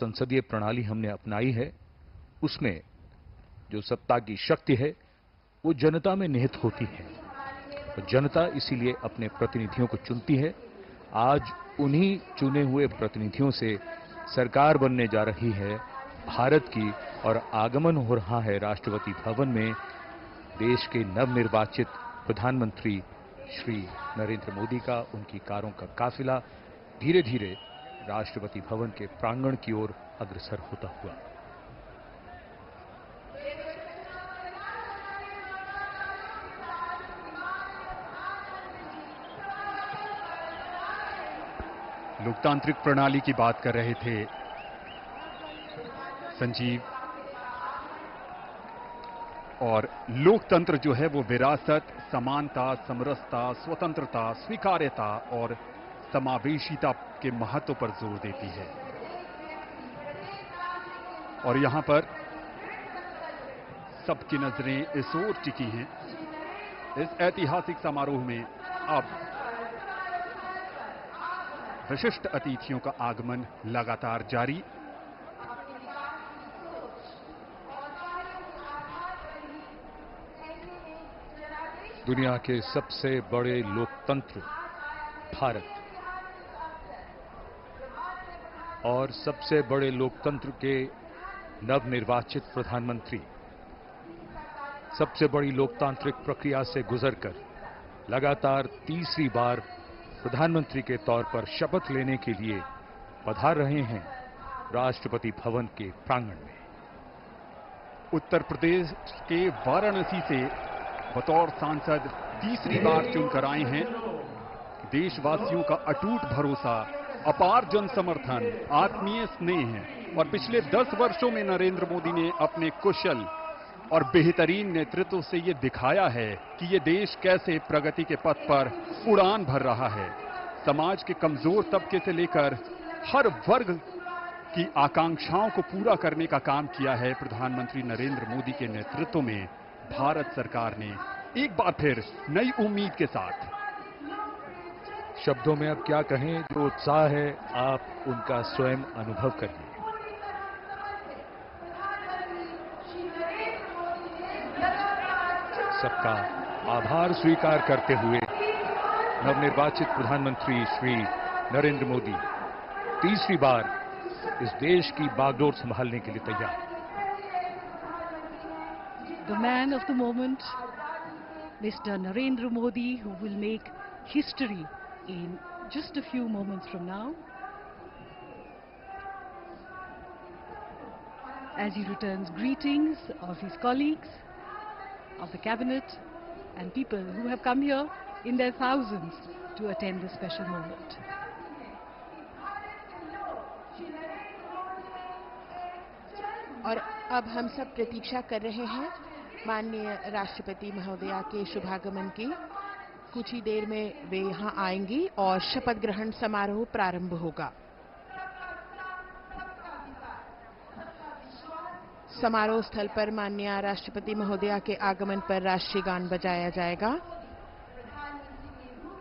संसदीय प्रणाली हमने अपनाई है, उसमें जो सत्ता की शक्ति है वो जनता में निहित होती है। तो जनता इसीलिए अपने प्रतिनिधियों को चुनती है। आज उन्हीं चुने हुए प्रतिनिधियों से सरकार बनने जा रही है भारत की, और आगमन हो रहा है राष्ट्रपति भवन में देश के नवनिर्वाचित प्रधानमंत्री श्री नरेंद्र मोदी का। उनकी कारों का काफिला धीरे धीरे राष्ट्रपति भवन के प्रांगण की ओर अग्रसर होता हुआ। लोकतांत्रिक प्रणाली की बात कर रहे थे संजीव, और लोकतंत्र जो है वो विरासत, समानता, समरसता, स्वतंत्रता, स्वीकार्यता और समावेशिता के महत्व पर जोर देती है। और यहां पर सबकी नजरें इस ओर टिकी हैं। इस ऐतिहासिक समारोह में अब विशिष्ट अतिथियों का आगमन लगातार जारी। दुनिया के सबसे बड़े लोकतंत्र भारत और सबसे बड़े लोकतंत्र के नवनिर्वाचित प्रधानमंत्री सबसे बड़ी लोकतांत्रिक प्रक्रिया से गुजरकर लगातार तीसरी बार प्रधानमंत्री के तौर पर शपथ लेने के लिए पधार रहे हैं राष्ट्रपति भवन के प्रांगण में। उत्तर प्रदेश के वाराणसी से बतौर सांसद तीसरी बार चुनकर आए हैं। देशवासियों का अटूट भरोसा, अपार जन समर्थन, आत्मीय स्नेह है और पिछले 10 वर्षों में नरेंद्र मोदी ने अपने कुशल और बेहतरीन नेतृत्व से ये दिखाया है कि ये देश कैसे प्रगति के पथ पर उड़ान भर रहा है। समाज के कमजोर तबके से लेकर हर वर्ग की आकांक्षाओं को पूरा करने का काम किया है प्रधानमंत्री नरेंद्र मोदी के नेतृत्व में भारत सरकार ने। एक बार फिर नई उम्मीद के साथ। शब्दों में अब क्या कहें, जो उत्साह है आप उनका स्वयं अनुभव करिए। सबका आभार स्वीकार करते हुए नवनिर्वाचित प्रधानमंत्री श्री नरेंद्र मोदी तीसरी बार इस देश की बागडोर संभालने के लिए तैयार। The man of the moment, Mr. Narendra Modi, who will make history in just a few moments from now, as he returns greetings of his colleagues, of the cabinet and people who have come here in their thousands to attend this special moment. और अब हम सब प्रतीक्षा कर रहे हैं माननीय राष्ट्रपति महोदया के शुभागमन की। कुछ ही देर में वे यहां आएंगी और शपथ ग्रहण समारोह प्रारंभ होगा। समारोह स्थल पर माननीय राष्ट्रपति महोदया के आगमन पर राष्ट्रीय गान बजाया जाएगा।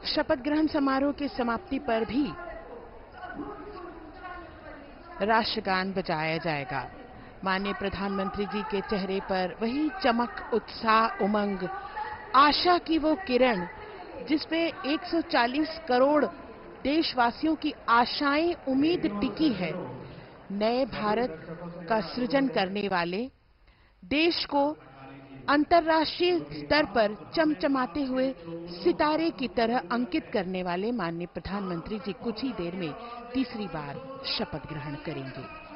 शपथ ग्रहण समारोह की समाप्ति पर भी राष्ट्रगान बजाया जाएगा। माननीय प्रधानमंत्री जी के चेहरे पर वही चमक, उत्साह, उमंग, आशा की वो किरण जिसपे 140 करोड़ देशवासियों की आशाएं, उम्मीद टिकी है। नए भारत का सृजन करने वाले, देश को अंतर्राष्ट्रीय स्तर पर चमचमाते हुए सितारे की तरह अंकित करने वाले माननीय प्रधानमंत्री जी कुछ ही देर में तीसरी बार शपथ ग्रहण करेंगे।